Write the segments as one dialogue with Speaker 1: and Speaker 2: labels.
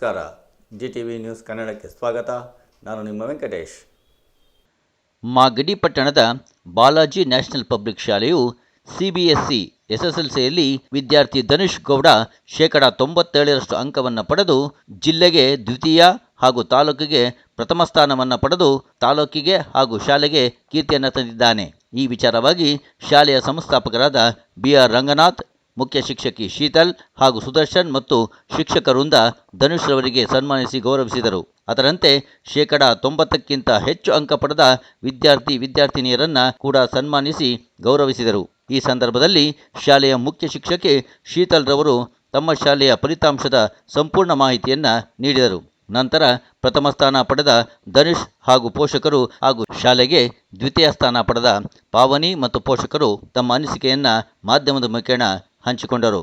Speaker 1: ನಮಸ್ಕಾರ. GTV news ಕನ್ನಡಕ್ಕೆ ಸ್ವಾಗತ. ನಾನು ನಿಮ್ಮ ವೆಂಕಟೇಶ್.
Speaker 2: ಮಾಗಡಿ ಪಟ್ಟಣದ ಬಾಲಾಜಿ ನ್ಯಾಷನಲ್ ಪಬ್ಲಿಕ್ ಶಾಲೆಯು CBSE SSLCಯಲ್ಲಿ ವಿದ್ಯಾರ್ಥಿ ಧನುಷ್ ಗೌಡ 97% ಅಂಕವನ್ನು ಪಡೆದು ಜಿಲ್ಲೆಗೆ ದ್ವಿತೀಯ ಹಾಗೂ ತಾಲೂಕಿಗೆ ಪ್ರಥಮ ಸ್ಥಾನವನ್ನು ಪಡೆದು ತಾಲೂಕಿಗೆ ಹಾಗೂ ಶಾಲೆಗೆ ಕೀರ್ತಿಯನ್ನು ತಂದಿದ್ದಾನೆ. ಈ ವಿಚಾರವಾಗಿ ಶಾಲೆಯ ಸಂಸ್ಥಾಪಕರಾದ BR ರಂಗನಾಥ್, ಮುಖ್ಯ ಶಿಕ್ಷಕಿ ಶೀತಲ್ ಹಾಗೂ ಸುದರ್ಶನ್ ಮತ್ತು ಶಿಕ್ಷಕರಿಂದ ಧನುಷ್ ರವರಿಗೆ ಸನ್ಮಾನಿಸಿ ಗೌರವಿಸಿದರು. ಅದರಂತೆ 90%ಕ್ಕಿಂತ ಹೆಚ್ಚು ಅಂಕ ಪಡೆದ ವಿದ್ಯಾರ್ಥಿನಿಯರನ್ನು ಕೂಡ ಸನ್ಮಾನಿಸಿ ಗೌರವಿಸಿದರು. ಈ ಸಂದರ್ಭದಲ್ಲಿ ಶಾಲೆಯ ಮುಖ್ಯ ಶಿಕ್ಷಕಿ ಶೀತಲ್ ರವರು ತಮ್ಮ ಶಾಲೆಯ ಫಲಿತಾಂಶದ ಸಂಪೂರ್ಣ ಮಾಹಿತಿಯನ್ನು ನೀಡಿದರು. ನಂತರ ಪ್ರಥಮ ಸ್ಥಾನ ಪಡೆದ ಧನುಷ್ ಹಾಗೂ ಪೋಷಕರು ಹಾಗೂ ಶಾಲೆಗೆ ದ್ವಿತೀಯ ಸ್ಥಾನ ಪಡೆದ ಪಾವನಿ ಮತ್ತು ಪೋಷಕರು ತಮ್ಮ ಅನಿಸಿಕೆಯನ್ನು ಮಾಧ್ಯಮದ ಮುಖೇನ ಹಂಚಿಕೊಂಡರು.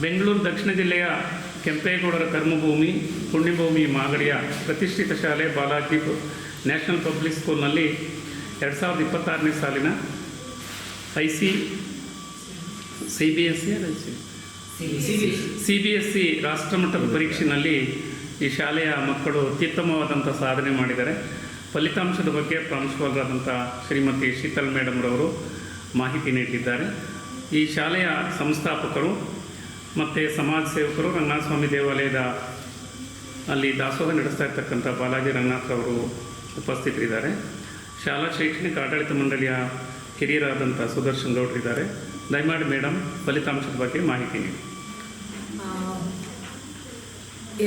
Speaker 3: ಬೆಂಗಳೂರು ದಕ್ಷಿಣ ಜಿಲ್ಲೆಯ ಕೆಂಪೇಗೌಡರ ಕರ್ಮಭೂಮಿ ಪುಣ್ಯಭೂಮಿ ಮಾಗಡಿಯ ಪ್ರತಿಷ್ಠಿತ ಶಾಲೆ ಬಾಲಾಜಿ ನ್ಯಾಷನಲ್ ಪಬ್ಲಿಕ್ ಸ್ಕೂಲ್ನಲ್ಲಿ 2026ನೇ ಸಾಲಿನ CBSE ರಾಷ್ಟ್ರಮಟ್ಟದ ಪರೀಕ್ಷೆಯಲ್ಲಿ ಈ ಶಾಲೆಯ ಮಕ್ಕಳು ಅತ್ಯುತ್ತಮವಾದಂಥ ಸಾಧನೆ ಮಾಡಿದ್ದಾರೆ. ಫಲಿತಾಂಶದ ಬಗ್ಗೆ ಪ್ರಾಂಶುಪಾಲರಾದಂಥ ಶ್ರೀಮತಿ ಶೀತಲ್ ಮೇಡಮ್ ರವರು ಮಾಹಿತಿ ನೀಡಿದ್ದಾರೆ. ಈ ಶಾಲೆಯ ಸಂಸ್ಥಾಪಕರು ಮತ್ತು ಸಮಾಜ ಸೇವಕರು ರಂಗನಾಥ ಸ್ವಾಮಿ ದೇವಾಲಯದ ಅಲ್ಲಿ ದಾಸೋಹ ನಡೆಸ್ತಾ ಇರ್ತಕ್ಕಂಥ ಬಾಲಾಜಿ ರಂಗನಾಥ್ ಅವರು ಉಪಸ್ಥಿತರಿದ್ದಾರೆ. ಶಾಲಾ ಶೈಕ್ಷಣಿಕ ಆಡಳಿತ ಮಂಡಳಿಯ ಹಿರಿಯರಾದಂಥ ಸುದರ್ಶನ್ ಗೌಡರಿದ್ದಾರೆ. ದಯಮಾಡಿ ಮೇಡಮ್ ಫಲಿತಾಂಶದ ಬಗ್ಗೆ ಮಾಹಿತಿ ನೀಡಿ.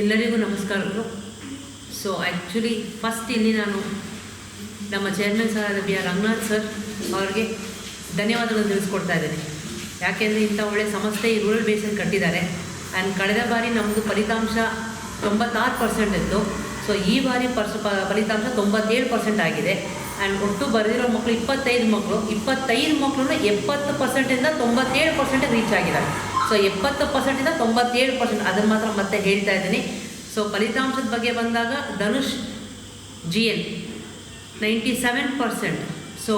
Speaker 4: ಎಲ್ಲರಿಗೂ ನಮಸ್ಕಾರಗಳು. ಸೊ ಆ್ಯಕ್ಚುಲಿ ಫಸ್ಟ್ ಇಲ್ಲಿ ನಾನು ನಮ್ಮ ಚೇರ್ಮನ್ ಸರ್ ಆದ BR ರಂಗನಾಥ್ ಸರ್ ಅವ್ರಿಗೆ ಧನ್ಯವಾದಗಳನ್ನು ತಿಳಿಸ್ಕೊಡ್ತಾ ಇದ್ದೇನೆ. ಯಾಕೆಂದರೆ ಇಂಥ ಒಳ್ಳೆ ಸಂಸ್ಥೆ ಈ ರೂರಲ್ ಬೇಸಲ್ಲಿ ಕಟ್ಟಿದ್ದಾರೆ. ಆ್ಯಂಡ್ ಕಳೆದ ಬಾರಿ ನಮ್ಮದು ಫಲಿತಾಂಶ 96% ಇತ್ತು. ಸೊ ಈ ಬಾರಿ ಫಲಿತಾಂಶ 97% ಆಗಿದೆ. ಆ್ಯಂಡ್ ಒಟ್ಟು ಬರೆದಿರೋ ಮಕ್ಕಳು 25 ಮಕ್ಕಳು 70%ಇಂದ 97% ರೀಚ್ ಆಗಿದ್ದಾರೆ. ಸೊ 70%ಇಂದ 97% ಅದನ್ನು ಮಾತ್ರ ಮತ್ತೆ ಹೇಳ್ತಾ ಇದ್ದೀನಿ. ಸೊ ಫಲಿತಾಂಶದ ಬಗ್ಗೆ ಬಂದಾಗ ಧನುಷ್ GL 97%. ಸೊ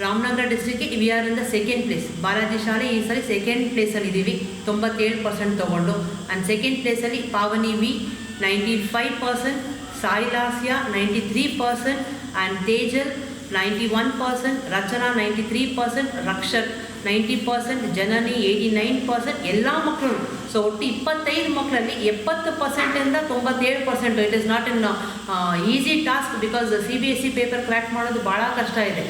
Speaker 4: ರಾಮನಗರ ಡಿಸ್ಟ್ರಿಕ್ಗೆ we are in the second place. Balaji ಶಾಲೆ ಈ ಸರಿ ಸೆಕೆಂಡ್ ಪ್ಲೇಸಲ್ಲಿ ಇದ್ದೀವಿ, 97% ತೊಗೊಂಡು. ಆ್ಯಂಡ್ ಸೆಕೆಂಡ್ ಪ್ಲೇಸಲ್ಲಿ ಪಾವನಿ ವಿ 95%, ಸಾಯಿಲಾಸ್ಯ 93% ಆ್ಯಂಡ್ ತೇಜಲ್ 91%, ರಚನಾ 93%, ರಕ್ಷಕ್ 90%, ಜನನಿ 89%, ಎಲ್ಲ ಮಕ್ಕಳು. ಸೊ ಒಟ್ಟು 25 ಮಕ್ಕಳಲ್ಲಿ 70%ಇಂದ 97%. It is not in easy task, because CBSE paper crack ಮಾಡೋದು ಭಾಳ ಕಷ್ಟ ಇದೆ.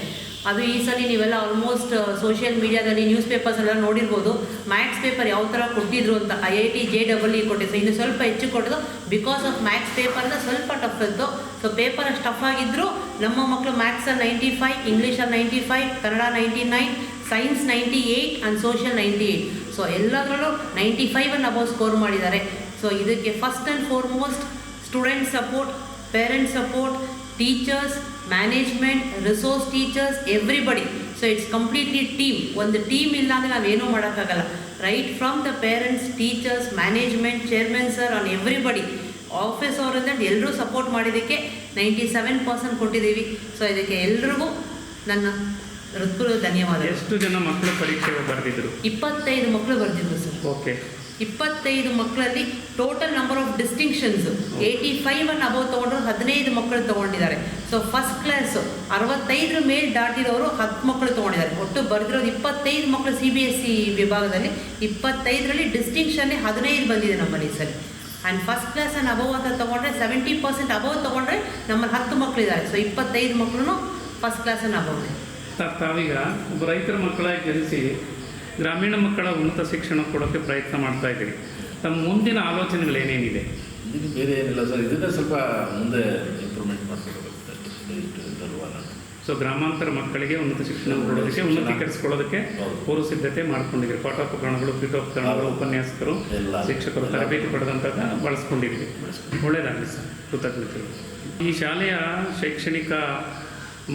Speaker 4: ಅದು ಈ ಸಲ ನೀವೆಲ್ಲ ಆಲ್ಮೋಸ್ಟ್ ಸೋಷಿಯಲ್ ಮೀಡಿಯಾದಲ್ಲಿ ನ್ಯೂಸ್ ಪೇಪರ್ಸ್ ಎಲ್ಲ ನೋಡಿರ್ಬೋದು. ಮ್ಯಾಥ್ಸ್ ಪೇಪರ್ ಯಾವ ಥರ ಕೊಟ್ಟಿದ್ರು ಅಂತ. IIT JEE ಕೊಟ್ಟಿದ್ರು, ಇನ್ನು ಸ್ವಲ್ಪ ಹೆಚ್ಚು ಕೊಟ್ಟಿದ್ದು. ಬಿಕಾಸ್ ಆಫ್ ಮ್ಯಾಥ್ಸ್ ಪೇಪರ್ನ ಸ್ವಲ್ಪ ಟಫ್ ಇತ್ತು. ಸೊ ಪೇಪರ್ ಅಷ್ಟು ಟಫ್ ಆಗಿದ್ದರೂ ನಮ್ಮ ಮಕ್ಕಳು ಮ್ಯಾಥ್ಸಲ್ಲಿ 95, ಇಂಗ್ಲೀಷಲ್ಲಿ 95, Kannada 99, science 98 and social 98. So ಎಲ್ಲದರಲ್ಲೂ 95 ಅಬೌವ್ ಸ್ಕೋರ್ ಮಾಡಿದ್ದಾರೆ. ಸೊ ಇದಕ್ಕೆ first and foremost student support, parents support, teachers, management, resource teachers, everybody. So it's completely team. ಒಂದು ಟೀಮ್ ಇಲ್ಲ ಅಂದರೆ ನಾವೇನೂ ಮಾಡೋಕ್ಕಾಗಲ್ಲ. Right from the parents, teachers, management, chairman sir on everybody, office ಅವರಿಂದ ಎಲ್ಲರೂ support ಮಾಡಿದ್ದಕ್ಕೆ 97% ಕೊಟ್ಟಿದ್ದೀವಿ. ಸೊ ಇದಕ್ಕೆ ಎಲ್ರಿಗೂ ನನ್ನ ಹೃತ್ಪೂರ್ವಕ ಧನ್ಯವಾದ.
Speaker 3: ಎಷ್ಟು ಜನ ಮಕ್ಕಳು ಪರೀಕ್ಷೆ ಬರೆದಿದ್ರು?
Speaker 4: 25 ಮಕ್ಕಳು ಬರೆದಿದ್ರು ಸರ್.
Speaker 3: ಓಕೆ.
Speaker 4: 25 ಮಕ್ಕಳಲ್ಲಿ total number of distinctions 85 above ತೊಗೊಂಡ್ರು 15 ಮಕ್ಕಳು ತೊಗೊಂಡಿದ್ದಾರೆ. ಸೊ ಫಸ್ಟ್ ಕ್ಲಾಸ್ 65 ಮೇಲೆ ದಾಟಿರೋರು 10 ಮಕ್ಕಳು ತೊಗೊಂಡಿದ್ದಾರೆ. ಒಟ್ಟು ಬರೆದಿರೋದು 25 ಮಕ್ಕಳು CBSE ವಿಭಾಗದಲ್ಲಿ. 25ರಲ್ಲಿ ಡಿಸ್ಟಿಂಕ್ಷನ್ನೇ 15 ಬಂದಿದೆ ನಮ್ಮಲ್ಲಿ ಸರಿ. And first class and above ಅಂತ ತೊಗೊಂಡ್ರೆ 70% ಅಬೌವ್ ತೊಗೊಂಡ್ರೆ ನಮ್ಮಲ್ಲಿ 10 ಮಕ್ಕಳಿದ್ದಾರೆ. ಸೊ 25 ಮಕ್ಕಳು ಫಸ್ಟ್ ಕ್ಲಾಸ್ ಆ್ಯಂಡ್ ಅಬೌವ್.
Speaker 3: ತಾವೀಗ ಒಬ್ಬ ರೈತರ ಮಕ್ಕಳಾಗಿ ಜನಿಸಿ ಗ್ರಾಮೀಣ ಮಕ್ಕಳ ಉನ್ನತ ಶಿಕ್ಷಣ ಕೊಡೋಕ್ಕೆ ಪ್ರಯತ್ನ ಮಾಡ್ತಾ ಇದ್ದೀವಿ. ತಮ್ಮ ಮುಂದಿನ ಆಲೋಚನೆಗಳು ಏನೇನಿದೆ?
Speaker 5: ಇದು ಬೇರೆ ಏನಿಲ್ಲ ಸರ್, ಇದನ್ನೇ ಸ್ವಲ್ಪ ಮುಂದೆ ಇಂಪ್ರೂವ್ಮೆಂಟ್ ಮಾಡ್ಕೊಳ್ಬೇಕು ಅಷ್ಟೇ.
Speaker 3: ಸೊ ಗ್ರಾಮಾಂತರ ಮಕ್ಕಳಿಗೆ ಉನ್ನತ ಶಿಕ್ಷಣ ಕೊಡೋದಕ್ಕೆ, ಉನ್ನತೀಕರಿಸಿಕೊಳ್ಳೋದಕ್ಕೆ ಪೂರ್ವ ಸಿದ್ಧತೆ ಮಾಡ್ಕೊಂಡಿದ್ದೀವಿ. ಪಾಠೋಪಕರಣಗಳು, ಪೀಠೋಪಕರಣಗಳು, ಉಪನ್ಯಾಸಕರು, ಶಿಕ್ಷಕರು ತರಬೇತಿ ಪಡೆದಂಥದ್ದು ಬಳಸ್ಕೊಂಡಿದ್ದೀವಿ. ಒಳ್ಳೆಯದಾಗಲಿ ಸರ್, ಕೃತಜ್ಞತೆಗಳು. ಈ ಶಾಲೆಯ ಶೈಕ್ಷಣಿಕ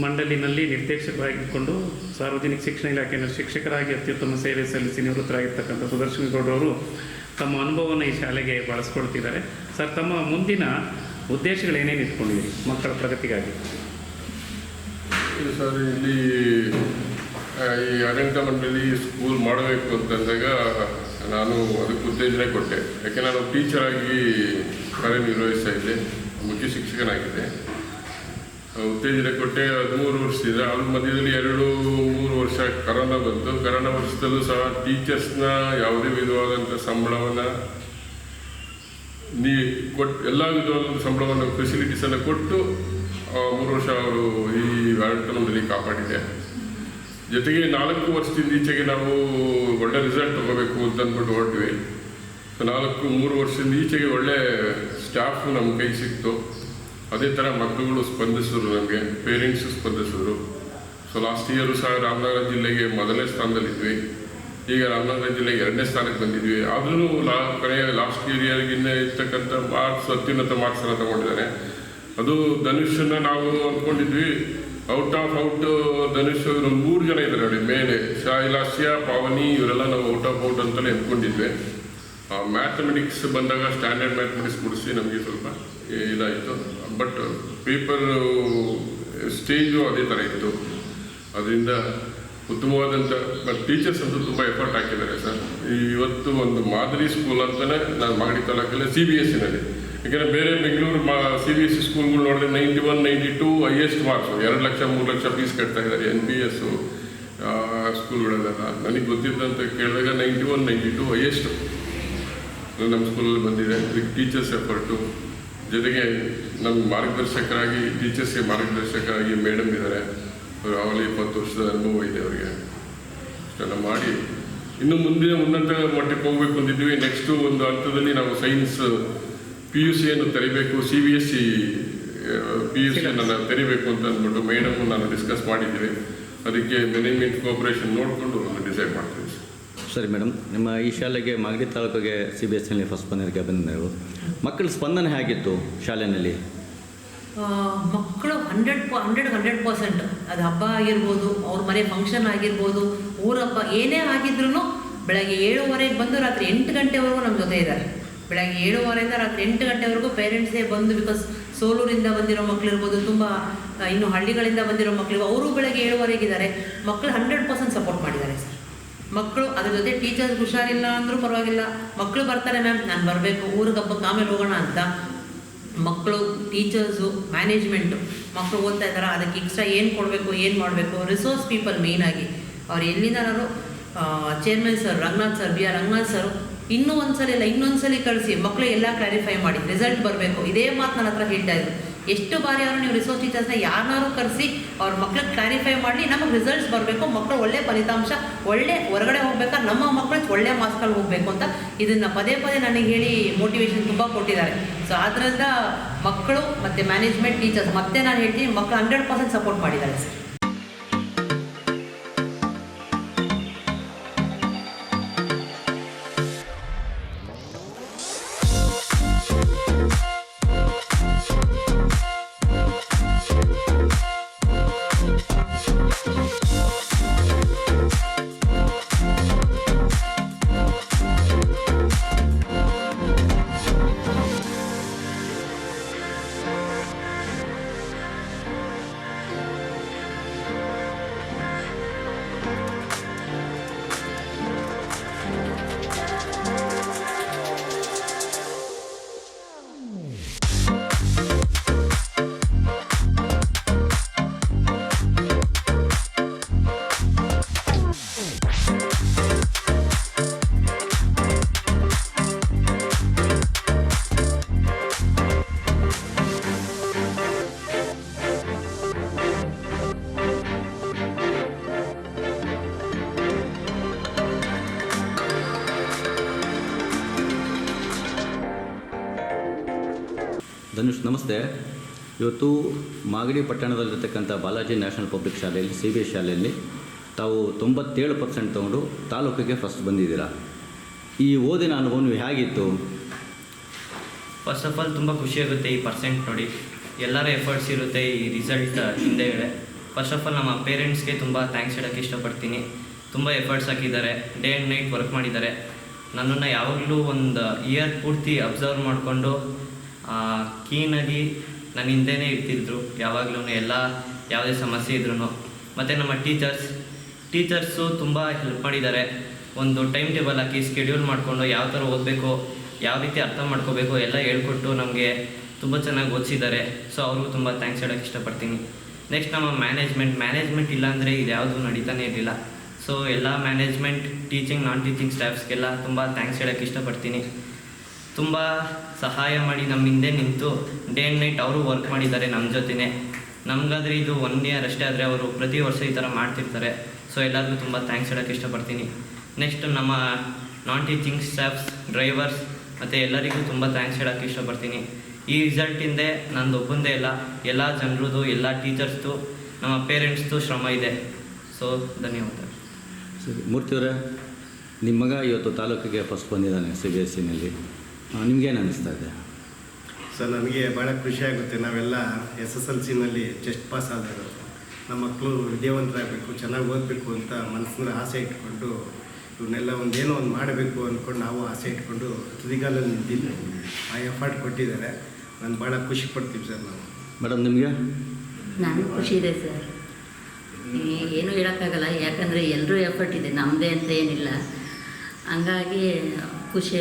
Speaker 3: ಮಂಡಳಿನಲ್ಲಿ ನಿರ್ದೇಶಕರಾಗಿದ್ದುಕೊಂಡು ಸಾರ್ವಜನಿಕ ಶಿಕ್ಷಣ ಇಲಾಖೆಯಲ್ಲಿ ಶಿಕ್ಷಕರಾಗಿ ಅತ್ಯುತ್ತಮ ಸೇವೆ ಸಲ್ಲಿಸಿ ನಿವೃತ್ತರಾಗಿರ್ತಕ್ಕಂಥ ಸುದರ್ಶನ್ ಗೌಡರವರು ತಮ್ಮ ಅನುಭವವನ್ನು ಈ ಶಾಲೆಗೆ ಬಳಸ್ಕೊಳ್ತಿದ್ದಾರೆ. ಸರ್, ತಮ್ಮ ಮುಂದಿನ ಉದ್ದೇಶಗಳು ಏನೇನು ಇಟ್ಕೊಂಡಿದ್ದೀರಿ ಮಕ್ಕಳ ಪ್ರಗತಿಗಾಗಿ?
Speaker 6: ಸರ್, ಇಲ್ಲಿ ಈ ಆಡಳಿತ ಮಂಡಳಿ ಸ್ಕೂಲ್ ಮಾಡಬೇಕು ಅಂತಂದಾಗ ನಾನು ಅದಕ್ಕೆ ಉತ್ತೇಜನ ಕೊಟ್ಟೆ. ಯಾಕೆ ನಾನು ಟೀಚರಾಗಿ ಕಾರ್ಯನಿರ್ವಹಿಸ್ತಾ ಇದ್ದೆ, ಮುಖ್ಯ ಶಿಕ್ಷಕನಾಗಿದ್ದೆ. ಉತ್ತೇಜನ ಕೊಟ್ಟೆ 13 ವರ್ಷದಿಂದ. ಅದ್ರ ಮಧ್ಯದಲ್ಲಿ 2-3 ವರ್ಷ ಕರೋನಾ ಬಂತು. ಕರೋನಾ ವರ್ಷದಲ್ಲೂ ಸಹ ಟೀಚರ್ಸ್ನ ಯಾವುದೇ ವಿಧವಾದಂಥ ಸಂಬಳವನ್ನು ಎಲ್ಲ ವಿಧವಾದಂಥ ಸಂಬಳವನ್ನು, ಫೆಸಿಲಿಟೀಸನ್ನು ಕೊಟ್ಟು 3 ವರ್ಷ ಅವರು ಈ ಆಡಳಿತ ಮಂಡಳಿ ಕಾಪಾಡಿದೆ. ಜೊತೆಗೆ 4 ವರ್ಷದಿಂದ ಈಚೆಗೆ ನಾವು ಒಳ್ಳೆ ರಿಸಲ್ಟ್ ತಗೋಬೇಕು ಅಂತ ಅಂದ್ಬಿಟ್ಟು ಹೊರಟ್ವಿ. 3 ವರ್ಷದಿಂದ ಈಚೆಗೆ ಒಳ್ಳೆ ಸ್ಟಾಫು ನಮ್ಮ ಕೈ ಸಿಕ್ತು. ಅದೇ ಥರ ಮಕ್ಕಳುಗಳು ಸ್ಪಂದಿಸಿದ್ರು, ನಮಗೆ ಪೇರೆಂಟ್ಸು ಸ್ಪಂದಿಸಿದ್ರು. ಸೊ ಲಾಸ್ಟ್ ಇಯರು ಸಹ ರಾಮನಗರ ಜಿಲ್ಲೆಗೆ 1ನೇ ಸ್ಥಾನದಲ್ಲಿದ್ವಿ. ಈಗ ರಾಮನಗರ ಜಿಲ್ಲೆಗೆ 2ನೇ ಸ್ಥಾನಕ್ಕೆ ಬಂದಿದ್ವಿ. ಆದ್ರೂ ಕೊನೆಯ ಲಾಸ್ಟ್ ಇಯರ್ಗಿನ್ನ ಇರ್ತಕ್ಕಂಥ ಮಾರ್ಕ್ಸ್, ಅತ್ಯುನ್ನತ ಮಾರ್ಕ್ಸನ್ನು ತಗೊಂಡಿದ್ದಾನೆ. ಅದು ಧನುಷನ್ನು ನಾವು ಅಂದ್ಕೊಂಡಿದ್ವಿ ಔಟ್ ಧನುಷ್ ಇವರು 3 ಜನ ಇದ್ದಾರೆ ನೋಡಿ ಮೇಲೆ, ಶಾಯಿಲಾಸ್ಯ, ಪಾವನಿ, ಇವರೆಲ್ಲ ನಾವು ಔಟ್ ಅಂತಲೇ ಅಂದ್ಕೊಂಡಿದ್ವಿ. ಮ್ಯಾಥಮೆಟಿಕ್ಸ್ ಬಂದಾಗ ಸ್ಟ್ಯಾಂಡರ್ಡ್ ಮ್ಯಾಥಮೆಟಿಕ್ಸ್ ಬಿಡಿಸಿ ನಮಗೆ ಸ್ವಲ್ಪ ಇದಾಯಿತು. ಬಟ್ ಪೇಪರ್ ಸ್ಟೇಜು ಅದೇ ಥರ ಇತ್ತು. ಅದರಿಂದ ಉತ್ತಮವಾದಂಥ ಟೀಚರ್ಸ್ ಅಂತೂ ತುಂಬ ಎಫರ್ಟ್ ಹಾಕಿದ್ದಾರೆ ಸರ್. ಇವತ್ತು ಒಂದು ಮಾದರಿ ಸ್ಕೂಲ್ ಅಂತಲೇ ನಾನು ಮಾಗಡಿ ತಾಲೂಕಲ್ಲಿ CBSEನಲ್ಲಿ. ಯಾಕೆಂದರೆ ಬೇರೆ ಬೆಂಗಳೂರು CBSE ಸ್ಕೂಲ್ಗಳು ನೋಡಿದ್ರೆ 91, 92 highest marks, 2 lakh 3 lakh fees ಕಟ್ತಾ ಇದ್ದಾರೆ NBS ಸ್ಕೂಲ್ಗಳೆಲ್ಲ. ನನಗೆ ಗೊತ್ತಿದ್ದಂತ ಕೇಳಿದಾಗ 91, 92 ಹೈಯೆಸ್ಟು ನಮ್ಮ ಸ್ಕೂಲಲ್ಲಿ ಬಂದಿದೆ. ಇದಕ್ಕೆ ಟೀಚರ್ಸ್ ಎಫರ್ಟು, ಜೊತೆಗೆ ನಮ್ಮ ಮಾರ್ಗದರ್ಶಕರಾಗಿ, ಟೀಚರ್ಸ್ಗೆ ಮಾರ್ಗದರ್ಶಕರಾಗಿ ಮೇಡಮ್ ಇದ್ದಾರೆ. ಅವರು ಅವಲ್ಲಿ 20 ವರ್ಷದ ಅನುಭವ ಇದೆ ಅವರಿಗೆ. ಇಷ್ಟೆಲ್ಲ ಮಾಡಿ ಇನ್ನು ಮುಂದಿನ ಉನ್ನತ ಮಟ್ಟಕ್ಕೆ ಹೋಗ್ಬೇಕು ಅಂತಿದ್ವಿ. ನೆಕ್ಸ್ಟು ಒಂದು ಹಂತದಲ್ಲಿ ನಾವು ಸೈನ್ಸ್ PUCಯನ್ನು ತೆರಿಬೇಕು, CBSE PUCಯನ್ನು ತೆರಿಬೇಕು ಅಂತ ಅಂದ್ಬಿಟ್ಟು ಮೇಡಮ್ ನಾನು ಡಿಸ್ಕಸ್ ಮಾಡಿದ್ದೀವಿ. ಅದಕ್ಕೆ ಮ್ಯಾನೇಜ್ಮೆಂಟ್ ಕೋಆಪರೇಷನ್ ನೋಡಿಕೊಂಡು ಡಿಸೈಡ್ ಮಾಡ್ತೀವಿ.
Speaker 1: ಸರಿ ಮೇಡಮ್, ನಿಮ್ಮ ಈ ಶಾಲೆಗೆ ಮಾಗಡಿ ತಾಲೂಕಿಗೆ CBSEನಲ್ಲಿ ಫಸ್ಟ್ ಬಂದಿದ್ದಕ್ಕೆ ಬಂದಿದ್ದರು. ಮಕ್ಕಳ ಸ್ಪಂದನೆ ಹೇಗಿತ್ತು ಶಾಲೆಯಲ್ಲಿ?
Speaker 4: ಮಕ್ಕಳು 100% ಅದು ಹಬ್ಬ ಆಗಿರ್ಬೋದು, ಅವ್ರ ಮನೆ ಫಂಕ್ಷನ್ ಆಗಿರ್ಬೋದು, ಊರಬ್ಬ ಏನೇ ಆಗಿದ್ರು ಬೆಳಗ್ಗೆ 7:30 ಬಂದು ರಾತ್ರಿ 8 ಗಂಟೆವರೆಗೂ ನಮ್ಮ ಜೊತೆ ಇದ್ದಾರೆ. ಬೆಳಗ್ಗೆ 7:30 ರಾತ್ರಿ 8 ಗಂಟೆವರೆಗೂ ಪೇರೆಂಟ್ಸೇ ಬಂದು, ಬಿಕಾಸ್ ಸೋಲೂರಿಂದ ಬಂದಿರೋ ಮಕ್ಕಳಿರ್ಬೋದು, ತುಂಬ ಇನ್ನು ಹಳ್ಳಿಗಳಿಂದ ಬಂದಿರೋ ಮಕ್ಕಳಿಗೂ ಅವರು ಬೆಳಗ್ಗೆ 7:30 ಮಕ್ಕಳು 100% ಸಪೋರ್ಟ್ ಮಾಡಿದ್ದಾರೆ ಸರ್. ಮಕ್ಕಳು ಅದ್ರ ಜೊತೆ ಟೀಚರ್ಸ್ ಹುಷಾರಿಲ್ಲ ಅಂದರೂ ಪರವಾಗಿಲ್ಲ, ಮಕ್ಕಳು ಬರ್ತಾರೆ ಮ್ಯಾಮ್ ನಾನು ಬರಬೇಕು ಊರಿಗೆ ಹಬ್ಬಕ್ಕೆ ಆಮೇಲೆ ಹೋಗೋಣ ಅಂತ. ಮಕ್ಕಳು, ಟೀಚರ್ಸು, ಮ್ಯಾನೇಜ್ಮೆಂಟು, ಮಕ್ಕಳು ಓದ್ತಾ ಇದ್ದಾರೆ, ಅದಕ್ಕೆ ಎಕ್ಸ್ಟ್ರಾ ಏನು ಕೊಡಬೇಕು, ಏನು ಮಾಡಬೇಕು, ರಿಸೋರ್ಸ್ ಪೀಪಲ್ ಮೇಯ್ನಾಗಿ ಅವ್ರು ಎಲ್ಲಿಂದನಾದ್ರು chairman sir Ranganath sir, B R Ranganath sir ಇನ್ನೂ ಒಂದ್ಸಲ ಇಲ್ಲ ಇನ್ನೊಂದ್ಸಲಿ ಕಳಿಸಿ ಮಕ್ಕಳು ಎಲ್ಲ ಕ್ಲಾರಿಫೈ ಮಾಡಿ ರಿಸಲ್ಟ್ ಬರಬೇಕು. ಇದೇ ಮಾತು ನನ್ನ ಹತ್ರ ಹೇಳ್ತಾ ಇದ್ರು. ಎಷ್ಟು ಬಾರಿ ಅವರು ನೀವು ರಿಸೋರ್ಸ್ ಟೀಚರ್ಸ್ನ ಯಾರನ್ನಾರು ಕರೆಸಿ ಅವ್ರ ಮಕ್ಳಿಗೆ ಕ್ಲಾರಿಫೈ ಮಾಡಿ ನಮಗೆ ರಿಸಲ್ಟ್ಸ್ ಬರಬೇಕು, ಮಕ್ಕಳು ಒಳ್ಳೆ ಫಲಿತಾಂಶ, ಒಳ್ಳೆ ಹೊರಗಡೆ ಹೋಗ್ಬೇಕಾದ್ರೆ ನಮ್ಮ ಮಕ್ಕಳು ಒಳ್ಳೆ ಮಾರ್ಕ್ಸ್ಗಳು ಹೋಗಬೇಕು ಅಂತ ಇದನ್ನು ಪದೇ ಪದೇ ನನಗೆ ಹೇಳಿ ಮೋಟಿವೇಶನ್ ತುಂಬ ಕೊಟ್ಟಿದ್ದಾರೆ. ಸೊ ಆದ್ದರಿಂದ ಮಕ್ಕಳು ಮತ್ತು ಮ್ಯಾನೇಜ್ಮೆಂಟ್, ಟೀಚರ್ಸ್ ಮತ್ತೆ ನಾನು ಹೇಳ್ತೀನಿ ಮಕ್ಕಳು 100% ಸಪೋರ್ಟ್ ಮಾಡಿದ್ದಾರೆ ಸರ್.
Speaker 1: ಧನುಷ್ ನಮಸ್ತೆ. ಇವತ್ತು ಮಾಗಡಿ ಪಟ್ಟಣದಲ್ಲಿರ್ತಕ್ಕಂಥ ಬಾಲಾಜಿ ನ್ಯಾಷನಲ್ ಪಬ್ಲಿಕ್ ಶಾಲೆಯಲ್ಲಿ CBSE ಶಾಲೆಯಲ್ಲಿ ತಾವು 97% ತೊಗೊಂಡು ತಾಲೂಕಿಗೆ ಫಸ್ಟ್ ಬಂದಿದ್ದೀರಾ. ಈ ಓದಿನ ಅನುಭವ ನೀವು ಹೇಗಿತ್ತು?
Speaker 7: ಫಸ್ಟ್ ಆಫ್ ಆಲ್ ತುಂಬ ಖುಷಿಯಾಗುತ್ತೆ ಈ ಪರ್ಸೆಂಟ್ ನೋಡಿ. ಎಲ್ಲರ ಎಫರ್ಟ್ಸ್ ಇರುತ್ತೆ ಈ ರಿಸಲ್ಟ್ ಹಿಂದೆಗಡೆ. ಫಸ್ಟ್ ಆಫ್ ಆಲ್ ನಮ್ಮ ಪೇರೆಂಟ್ಸ್ಗೆ ತುಂಬ ಥ್ಯಾಂಕ್ಸ್ ಹೇಳೋಕ್ಕೆ ಇಷ್ಟಪಡ್ತೀನಿ. ತುಂಬ ಎಫರ್ಟ್ಸ್ ಹಾಕಿದ್ದಾರೆ, ಡೇ ಆ್ಯಂಡ್ ನೈಟ್ ವರ್ಕ್ ಮಾಡಿದ್ದಾರೆ. ನನ್ನನ್ನು ಯಾವಾಗಲೂ ಒಂದು ಇಯರ್ ಪೂರ್ತಿ ಅಬ್ಸರ್ವ್ ಮಾಡಿಕೊಂಡು ಕೀನಾಗಿ ನನ್ನ ಹಿಂದೆನೇ ಇರ್ತಿದ್ರು ಯಾವಾಗಲೂ, ಯಾವುದೇ ಸಮಸ್ಯೆ ಇದ್ರೂ. ಮತ್ತು ನಮ್ಮ ಟೀಚರ್ಸು ತುಂಬ ಹೆಲ್ಪ್ ಮಾಡಿದ್ದಾರೆ. ಒಂದು ಟೈಮ್ ಟೇಬಲ್ ಹಾಕಿ ಸ್ಕೆಡ್ಯೂಲ್ ಮಾಡಿಕೊಂಡು ಯಾವ ಥರ ಓದಬೇಕು, ಯಾವ ರೀತಿ ಅರ್ಥ ಮಾಡ್ಕೋಬೇಕು ಎಲ್ಲ ಹೇಳ್ಕೊಟ್ಟು ನಮಗೆ ತುಂಬ ಚೆನ್ನಾಗಿ ಓದಿಸಿದ್ದಾರೆ. ಸೊ ಅವ್ರಿಗೂ ತುಂಬ ಥ್ಯಾಂಕ್ಸ್ ಹೇಳೋಕ್ಕೆ ಇಷ್ಟಪಡ್ತೀನಿ. ನೆಕ್ಸ್ಟ್ ನಮ್ಮ ಮ್ಯಾನೇಜ್ಮೆಂಟ್ ಇಲ್ಲಾಂದರೆ ಇದು ಯಾವುದೂ ನಡೀತಾನೆ ಇರಲಿಲ್ಲ. ಸೊ ಎಲ್ಲ ಮ್ಯಾನೇಜ್ಮೆಂಟ್, ಟೀಚಿಂಗ್, ನಾನ್ ಟೀಚಿಂಗ್ ಸ್ಟಾಫ್ಸ್ಗೆಲ್ಲ ತುಂಬ ಥ್ಯಾಂಕ್ಸ್ ಹೇಳೋಕ್ಕೆ ಇಷ್ಟಪಡ್ತೀನಿ. ತುಂಬ ಸಹಾಯ ಮಾಡಿ ನಮ್ಮ ಹಿಂದೆ ನಿಂತು ಡೇ ಆ್ಯಂಡ್ ನೈಟ್ ಅವರು ವರ್ಕ್ ಮಾಡಿದ್ದಾರೆ ನಮ್ಮ ಜೊತೆನೇ. ನಮಗಾದರೆ ಇದು 1 ಇಯರ್ ಅಷ್ಟೇ, ಆದರೆ ಅವರು ಪ್ರತಿ ವರ್ಷ ಈ ಥರ ಮಾಡ್ತಿರ್ತಾರೆ. ಸೊ ಎಲ್ಲರಿಗೂ ತುಂಬ ಥ್ಯಾಂಕ್ಸ್ ಹೇಳೋಕ್ಕೆ ಇಷ್ಟಪಡ್ತೀನಿ. ನೆಕ್ಸ್ಟ್ ನಮ್ಮ ನಾನ್ ಟೀಚಿಂಗ್ ಸ್ಟಾಫ್ಸ್, ಡ್ರೈವರ್ಸ್ ಮತ್ತು ಎಲ್ಲರಿಗೂ ತುಂಬ ಥ್ಯಾಂಕ್ಸ್ ಹೇಳೋಕ್ಕೆ ಇಷ್ಟಪಡ್ತೀನಿ. ಈ ರಿಸಲ್ಟಿಂದೆ ನಂದು ಒಬ್ಬಂದೇ ಇಲ್ಲ, ಎಲ್ಲ ಜನರದು, ಎಲ್ಲ ಟೀಚರ್ಸ್ದು, ನಮ್ಮ ಪೇರೆಂಟ್ಸ್ದು ಶ್ರಮ ಇದೆ. ಸೊ ಧನ್ಯವಾದ.
Speaker 1: ಸರಿ, ಮೂರ್ತಿಯವರೇ, ನಿಮ್ಮ ಮಗ ಇವತ್ತು ತಾಲೂಕಿಗೆ ಫಸ್ಟ್ ಬಂದಿದ್ದಾನೆ CBSEನಲ್ಲಿ. ನಿಮಗೇನು ಅನ್ನಿಸ್ತಾ ಇದೆ?
Speaker 8: ಸರ್, ನನಗೆ ಭಾಳ ಖುಷಿಯಾಗುತ್ತೆ. ನಾವೆಲ್ಲ SSLCನಲ್ಲಿ ಜಸ್ಟ್ ಪಾಸ್ ಆದರು. ನಮ್ಮ ಮಕ್ಕಳು ವಿದ್ಯಾವಂತರಾಗಬೇಕು, ಚೆನ್ನಾಗಿ ಓದಬೇಕು ಅಂತ ಮನಸ್ಸಿನ ಆಸೆ ಇಟ್ಕೊಂಡು ಇವನ್ನೆಲ್ಲ ಒಂದೇನೋ ಒಂದು ಮಾಡಬೇಕು ಅಂದ್ಕೊಂಡು ನಾವು ಆಸೆ ಇಟ್ಕೊಂಡು ತುದಿಗಾಲಲ್ಲಿ ನಿಂತಿದ್ದು ಆ ಎಫರ್ಟ್ ಕೊಟ್ಟಿದ್ದಾರೆ. ನಾನು ಭಾಳ ಖುಷಿ ಪಡ್ತೀವಿ ಸರ್. ನಾವು
Speaker 1: ಮೇಡಮ್ ನಿಮಗೆ?
Speaker 9: ನನಗೂ ಖುಷಿ ಇದೆ ಸರ್. ಏನೂ ಹೇಳೋಕ್ಕಾಗಲ್ಲ, ಯಾಕಂದರೆ ಎಲ್ಲರೂ ಎಫರ್ಟ್ ಇದೆ, ನಮ್ಮದೇ ಅಂತ ಏನಿಲ್ಲ. ಹಂಗಾಗಿ ಖುಷಿ.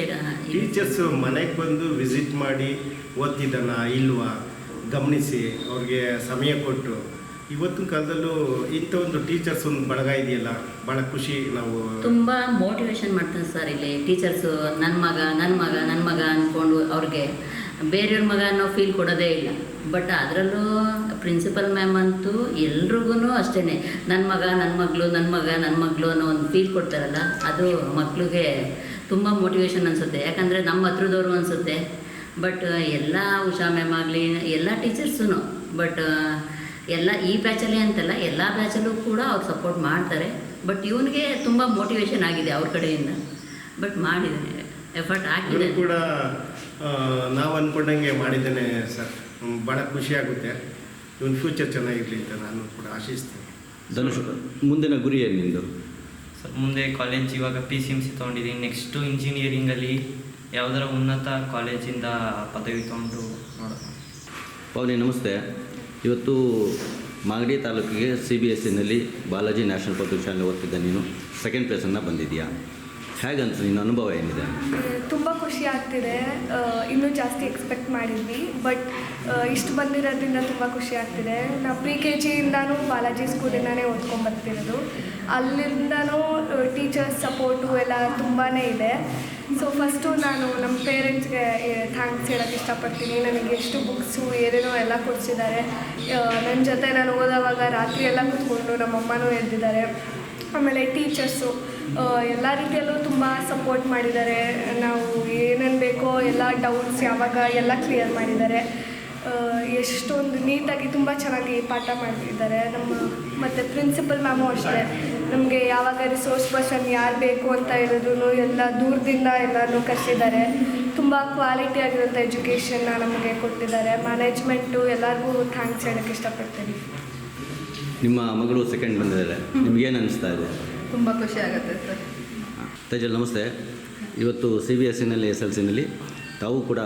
Speaker 8: ಟೀಚರ್ಸು ಮನೆಗೆ ಬಂದು ವಿಸಿಟ್ ಮಾಡಿ ಓದ್ತಿದ್ದಾನ ಇಲ್ವಾ ಗಮನಿಸಿ ಅವ್ರಿಗೆ ಸಮಯ ಕೊಟ್ಟು, ಇವತ್ತಿನ ಕಾಲದಲ್ಲೂ ಇಂಥ ಒಂದು ಟೀಚರ್ಸ್ ಒಂದು ಬಳಗ ಇದೆಯಲ್ಲ, ಭಾಳ ಖುಷಿ. ನಾವು
Speaker 9: ತುಂಬ ಮೋಟಿವೇಶನ್ ಮಾಡ್ತಾರೆ ಸರ್ ಇಲ್ಲಿ ಟೀಚರ್ಸು. ನನ್ನ ಮಗ ಅಂದ್ಕೊಂಡು ಅವ್ರಿಗೆ ಬೇರೆಯವ್ರ ಮಗ ಅನ್ನೋ ಫೀಲ್ ಕೊಡೋದೇ ಇಲ್ಲ. ಬಟ್ ಅದರಲ್ಲೂ ಪ್ರಿನ್ಸಿಪಲ್ ಮ್ಯಾಮ್ ಅಂತೂ ಎಲ್ರಿಗೂ ಅಷ್ಟೇ ನನ್ನ ಮಗಳು ಅನ್ನೋ ಒಂದು ಫೀಲ್ ಕೊಡ್ತಾರಲ್ಲ, ಅದು ಮಕ್ಕಳಿಗೆ ತುಂಬ ಮೋಟಿವೇಶನ್ ಅನಿಸುತ್ತೆ. ಯಾಕಂದರೆ ನಮ್ಮ ಹತ್ರದವರು ಅನಿಸುತ್ತೆ. ಬಟ್ ಎಲ್ಲ ಉಷಾ ಮ್ಯಾಮ್ ಆಗಲಿ, ಎಲ್ಲ ಟೀಚರ್ಸೂ, ಬಟ್ ಎಲ್ಲ ಈ ಬ್ಯಾಚಲ್ಲಿ ಅಂತಲ್ಲ, ಎಲ್ಲ ಬ್ಯಾಚಲ್ಲೂ ಕೂಡ ಅವ್ರು ಸಪೋರ್ಟ್ ಮಾಡ್ತಾರೆ. ಬಟ್ ಇವನಿಗೆ ತುಂಬ ಮೋಟಿವೇಶನ್ ಆಗಿದೆ ಅವ್ರ ಕಡೆಯಿಂದ. ಬಟ್ ಮಾಡಿದ್ದಾನೆ, ಎಫರ್ಟ್ ಹಾಕಿದೆ
Speaker 8: ಕೂಡ. ನಾವು ಅಂದ್ಕೊಂಡಂಗೆ ಮಾಡಿದ್ದೇನೆ ಸರ್. ಭಾಳ ಖುಷಿಯಾಗುತ್ತೆ. ಇವನ್ ಫ್ಯೂಚರ್ ಚೆನ್ನಾಗಿರಲಿ ಅಂತ ನಾನು ಕೂಡ ಆಶಿಸ್ತೇನೆ.
Speaker 1: ಧನುಷ್, ಮುಂದಿನ ಗುರಿ ಏನು ನಿಂದು?
Speaker 7: ಸರ್, ಮುಂದೆ ಕಾಲೇಜ್ ಇವಾಗ PCMC ತೊಗೊಂಡಿದ್ದೀನಿ. ನೆಕ್ಸ್ಟು ಇಂಜಿನಿಯರಿಂಗಲ್ಲಿ ಯಾವುದರ ಉನ್ನತ ಕಾಲೇಜಿಂದ ಪದವಿ ತೊಗೊಂಡು ನೋಡೋಣ.
Speaker 1: ಪವನಿ ನಮಸ್ತೆ. ಇವತ್ತು ಮಾಗಡಿ ತಾಲೂಕಿಗೆ CBSEನಲ್ಲಿ ಬಾಲಾಜಿ ನ್ಯಾಷನಲ್ ಪಬ್ಲಿಕ್ ಶಾಲೆ ಓದ್ತಿದ್ದ ನೀನು 2nd ಪ್ಲೇಸನ್ನು ಬಂದಿದೆಯಾ. ಹೇಗಂತ ನಿನ್ನ ಅನುಭವ ಏನಿದೆ?
Speaker 10: ತುಂಬ ಖುಷಿ ಆಗ್ತಿದೆ. ಇನ್ನೂ ಜಾಸ್ತಿ ಎಕ್ಸ್ಪೆಕ್ಟ್ ಮಾಡಿದ್ವಿ, ಬಟ್ ಇಷ್ಟು ಬಂದಿರೋದ್ರಿಂದ ತುಂಬ ಖುಷಿ ಆಗ್ತಿದೆ. ನಾವು ಪ್ರಿ-KG-ಇಂದನೂ ಬಾಲಾಜಿ ಸ್ಕೂಲಿಂದನೇ ಓದ್ಕೊಂಡ್ಬರ್ತಿರೋದು. ಅಲ್ಲಿಂದನೂ ಟೀಚರ್ಸ್ ಸಪೋರ್ಟು ಎಲ್ಲ ತುಂಬಾ ಇದೆ. ಸೊ ಫಸ್ಟು ನಾನು ನಮ್ಮ ಪೇರೆಂಟ್ಸ್ಗೆ ಥ್ಯಾಂಕ್ಸ್ ಹೇಳೋಕ್ಕೆ ಇಷ್ಟಪಡ್ತೀನಿ. ನನಗೆ ಎಷ್ಟು ಬುಕ್ಸು ಏನೇನೋ ಎಲ್ಲ ಕೊಡಿಸಿದ್ದಾರೆ. ನನ್ನ ಜೊತೆ ನಾನು ಓದೋವಾಗ ರಾತ್ರಿ ಎಲ್ಲ ಕೂತ್ಕೊಂಡು ನಮ್ಮಮ್ಮನೂ ಎದ್ದಿದ್ದಾರೆ. ಆಮೇಲೆ ಟೀಚರ್ಸು ಎಲ್ಲ ರೀತಿಯಲ್ಲೂ ತುಂಬ ಸಪೋರ್ಟ್ ಮಾಡಿದ್ದಾರೆ. ನಾವು ಏನೇನು ಬೇಕೋ ಎಲ್ಲ ಡೌಟ್ಸ್ ಯಾವಾಗ ಎಲ್ಲ ಕ್ಲಿಯರ್ ಮಾಡಿದ್ದಾರೆ. ಎಷ್ಟೊಂದು ನೀಟಾಗಿ ತುಂಬ ಚೆನ್ನಾಗಿ ಪಾಠ ಮಾಡ್ತಿದ್ದಾರೆ ಮತ್ತು ಪ್ರಿನ್ಸಿಪಲ್ ಮ್ಯಾಮು ಅಷ್ಟೇ. ನಮಗೆ ಯಾವಾಗ ರಿಸೋರ್ಸ್ ಪರ್ಸನ್ ಯಾರು ಬೇಕು ಅಂತ ಹೇಳಿದ್ರು ಎಲ್ಲ ದೂರದಿಂದ ಎಲ್ಲನೂ ಕರೆಸಿದ್ದಾರೆ. ತುಂಬ ಕ್ವಾಲಿಟಿ ಆಗಿರೋಂಥ ಎಜುಕೇಷನ್ನ ನಮಗೆ ಕೊಟ್ಟಿದ್ದಾರೆ. ಮ್ಯಾನೇಜ್ಮೆಂಟು ಎಲ್ಲರಿಗೂ ಥ್ಯಾಂಕ್ಸ್ ಹೇಳೋಕ್ಕೆ ಇಷ್ಟಪಡ್ತೀನಿ.
Speaker 1: ನಿಮ್ಮ ಮಗಳು ಸೆಕೆಂಡ್ ಬಂದಿದ್ದಾರೆ, ನಿಮಗೇನು ಅನಿಸ್ತಾ ಇದೆ?
Speaker 11: ತುಂಬ ಖುಷಿ ಆಗುತ್ತೆ ಸರ್.
Speaker 1: ತೇಜಲ್ ನಮಸ್ತೆ. ಇವತ್ತು CBSE-ನಲ್ಲಿ SLC-ನಲ್ಲಿ ತಾವು ಕೂಡ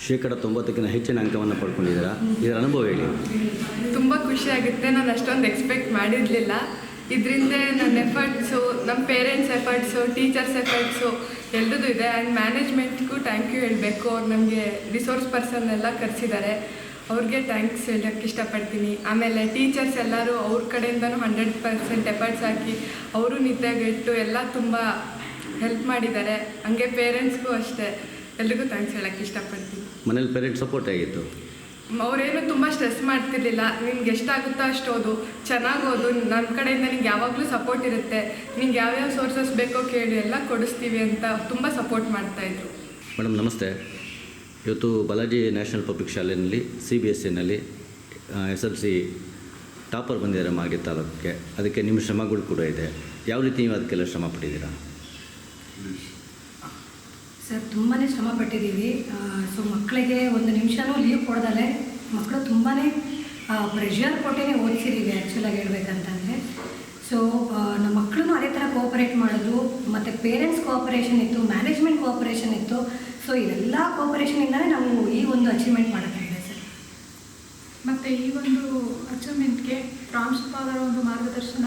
Speaker 1: 90% ಹೆಚ್ಚಿನ ಅಂಕವನ್ನು ಪಡ್ಕೊಂಡಿದ್ದೀರಾ. ಇದರ ಅನುಭವ ಹೇಳಿ.
Speaker 11: ತುಂಬ ಖುಷಿ ಆಗುತ್ತೆ. ನಾನು ಅಷ್ಟೊಂದು ಎಕ್ಸ್ಪೆಕ್ಟ್ ಮಾಡಿರಲಿಲ್ಲ. ಇದರಿಂದ ನನ್ನ ಎಫರ್ಟ್ಸು, ನಮ್ಮ ಪೇರೆಂಟ್ಸ್ ಎಫರ್ಟ್ಸು, ಟೀಚರ್ಸ್ ಎಫರ್ಟ್ಸು ಎಲ್ಲದೂ ಇದೆ. ಆ್ಯಂಡ್ ಮ್ಯಾನೇಜ್ಮೆಂಟ್ಗೂ ಥ್ಯಾಂಕ್ ಯು ಹೇಳಬೇಕು. ಅವ್ರು ನಮಗೆ ರಿಸೋರ್ಸ್ ಪರ್ಸನ್ ಎಲ್ಲ ಕರೆಸಿದ್ದಾರೆ, ಅವ್ರಿಗೆ ಥ್ಯಾಂಕ್ಸ್ ಹೇಳೋಕ್ಕೆ ಇಷ್ಟಪಡ್ತೀನಿ. ಆಮೇಲೆ ಟೀಚರ್ಸ್ ಎಲ್ಲರೂ ಅವ್ರ ಕಡೆಯಿಂದನೂ 100% ಎಫರ್ಟ್ಸ್ ಹಾಕಿ ಅವರು ನಿದ್ದೆಗೆಟ್ಟು ಎಲ್ಲ ತುಂಬ ಹೆಲ್ಪ್ ಮಾಡಿದ್ದಾರೆ. ಹಂಗೆ ಪೇರೆಂಟ್ಸ್ಗೂ ಅಷ್ಟೇ, ಎಲ್ರಿಗೂ ಥ್ಯಾಂಕ್ಸ್ ಹೇಳೋಕ್ಕೆ ಇಷ್ಟಪಡ್ತೀನಿ.
Speaker 1: ಮನೇಲಿ ಪೇರೆಂಟ್ಸ್ ಸಪೋರ್ಟ್ ಆಗಿತ್ತು?
Speaker 11: ಅವರೇನು ತುಂಬ ಸ್ಟ್ರೆಸ್ ಮಾಡ್ತಿರ್ಲಿಲ್ಲ. ನಿನ್ಗೆ ಎಷ್ಟಾಗುತ್ತೋ ಅಷ್ಟು ಓದು, ಚೆನ್ನಾಗಿ ಓದು, ನಮ್ಮ ಕಡೆಯಿಂದ ನಿಂಗೆ ಯಾವಾಗಲೂ ಸಪೋರ್ಟ್ ಇರುತ್ತೆ, ನಿಂಗೆ ಯಾವ್ಯಾವ ಸೋರ್ಸಸ್ ಬೇಕೋ ಕೇಳಿ ಎಲ್ಲ ಕೊಡಿಸ್ತೀವಿ ಅಂತ ತುಂಬ ಸಪೋರ್ಟ್ ಮಾಡ್ತಾಯಿದ್ರು.
Speaker 1: ಮೇಡಮ್ ನಮಸ್ತೆ. ಇವತ್ತು ಬಾಲಾಜಿ ನ್ಯಾಷನಲ್ ಪಬ್ಲಿಕ್ ಶಾಲೆಯಲ್ಲಿ CBSE-ನಲ್ಲಿ SLC ಟಾಪರ್ ಬಂದಿದ್ದಾರೆ ಮಾಗಡಿ ತಾಲೂಕಿಗೆ. ಅದಕ್ಕೆ ನಿಮ್ಮ ಶ್ರಮಗಳು ಕೂಡ ಇದೆ. ಯಾವ ರೀತಿ ನೀವು ಅದಕ್ಕೆಲ್ಲ ಶ್ರಮ ಪಟ್ಟಿದ್ದೀರಾ?
Speaker 12: ಸರ್ ತುಂಬಾ ಶ್ರಮ ಪಟ್ಟಿದ್ದೀವಿ. ಸೊ ಮಕ್ಕಳಿಗೆ ಒಂದು ನಿಮಿಷನೂ ಲೀವ್ ಕೊಡ್ದಲೆ ಮಕ್ಕಳು ತುಂಬಾ ಪ್ರೆಷರ್ ಕೊಟ್ಟೇ ಓದಿಸಿದ್ದೀವಿ ಆ್ಯಕ್ಚುಲಾಗಿ ಹೇಳ್ಬೇಕಂತಂದರೆ. ಸೊ ನಮ್ಮ ಮಕ್ಕಳು ಅದೇ ಥರ ಕೋಆಪರೇಟ್ ಮಾಡಿದ್ರು, ಮತ್ತು ಪೇರೆಂಟ್ಸ್ ಕೋಆಪರೇಷನ್ ಇತ್ತು, ಮ್ಯಾನೇಜ್ಮೆಂಟ್ ಕೋಆಪರೇಷನ್ ಇತ್ತು. ಸೊ ಇದೆಲ್ಲ ಕೋಆಪರೇಷನಿಂದಲೇ ನಾವು ಈ ಒಂದು ಅಚೀವ್ಮೆಂಟ್ ಮಾಡೋಕ್ಕಾಗಿದೆ ಸರ್.
Speaker 13: ಮತ್ತು ಈ ಒಂದು ಅಚೀವ್ಮೆಂಟ್ಗೆ ಪ್ರಾಂಶುಪಾಲರ ಒಂದು ಮಾರ್ಗದರ್ಶನ,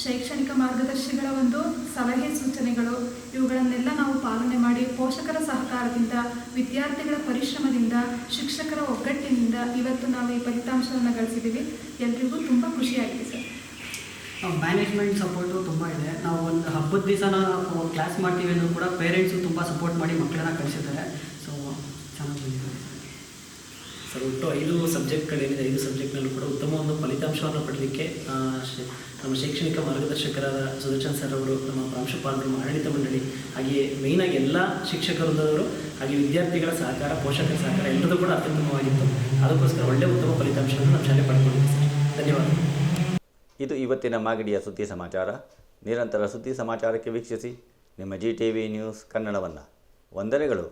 Speaker 13: ಶೈಕ್ಷಣಿಕ ಮಾರ್ಗದರ್ಶಿಗಳ ಒಂದು ಸಲಹೆ ಸೂಚನೆಗಳು, ಇವುಗಳನ್ನೆಲ್ಲ ನಾವು ಪಾಲನೆ ಮಾಡಿ ಪೋಷಕರ ಸಹಕಾರದಿಂದ, ವಿದ್ಯಾರ್ಥಿಗಳ ಪರಿಶ್ರಮದಿಂದ, ಶಿಕ್ಷಕರ ಒಗ್ಗಟ್ಟಿನಿಂದ ಇವತ್ತು ನಾವು ಈ ಫಲಿತಾಂಶವನ್ನು ಗಳಿಸಿದ್ದೀವಿ. ಎಲ್ರಿಗೂ ತುಂಬ ಖುಷಿಯಾಗಿದೆ ಸರ್.
Speaker 14: ಮ್ಯಾನೇಜ್ಮೆಂಟ್ ಸಪೋರ್ಟು ತುಂಬ ಇದೆ. ನಾವು ಒಂದು ಹಬ್ಬದ ದಿವಸ ನಾವು ಕ್ಲಾಸ್ ಮಾಡ್ತೀವಿ ಅಂದರೂ ಕೂಡ ಪೇರೆಂಟ್ಸು ತುಂಬ ಸಪೋರ್ಟ್ ಮಾಡಿ ಮಕ್ಕಳನ್ನ ಕಳಿಸಿದ್ದಾರೆ. ಸೊ ಚೆನ್ನಾಗಿ ಬಂದಿದ್ದಾರೆ
Speaker 15: ಸರ್. ಒಟ್ಟು 5 ಸಬ್ಜೆಕ್ಟ್ಗಳೇನಿದೆ, 5 ಸಬ್ಜೆಕ್ಟ್ನಲ್ಲೂ ಕೂಡ ಉತ್ತಮ ಒಂದು ಫಲಿತಾಂಶವನ್ನು ಪಡಲಿಕ್ಕೆ ನಮ್ಮ ಶೈಕ್ಷಣಿಕ ಮಾರ್ಗದರ್ಶಕರಾದ ಸುದರ್ಶನ್ ಸರ್ ಅವರು, ನಮ್ಮ ಪ್ರಾಂಶುಪಾಲರು, ಆಡಳಿತ ಮಂಡಳಿ, ಹಾಗೆಯೇ ಮೇಯ್ನಾಗಿ ಎಲ್ಲ ಶಿಕ್ಷಕರವರು, ಹಾಗೆ ವಿದ್ಯಾರ್ಥಿಗಳ ಸಹಕಾರ, ಪೋಷಕರ ಸಹಕಾರ ಎಲ್ಲದೂ ಕೂಡ ಅತ್ಯುತ್ತಮವಾಗಿತ್ತು. ಅದಕ್ಕೋಸ್ಕರ ಒಳ್ಳೆಯ ಉತ್ತಮ ಫಲಿತಾಂಶವನ್ನು ನಮ್ಮ ಶಾಲೆ ಪಡ್ಕೊಂಡಿದೆ ಸರ್. ಧನ್ಯವಾದ.
Speaker 2: ಇದು ಇವತ್ತಿನ ಮಾಗಡಿಯ ಸುದ್ದಿ ಸಮಾಚಾರ. ನಿರಂತರ ಸುದ್ದಿ ಸಮಾಚಾರಕ್ಕೆ ವೀಕ್ಷಿಸಿ ನಿಮ್ಮ GTV ನ್ಯೂಸ್ ಕನ್ನಡವನ್ನು. ವಂದನೆಗಳು.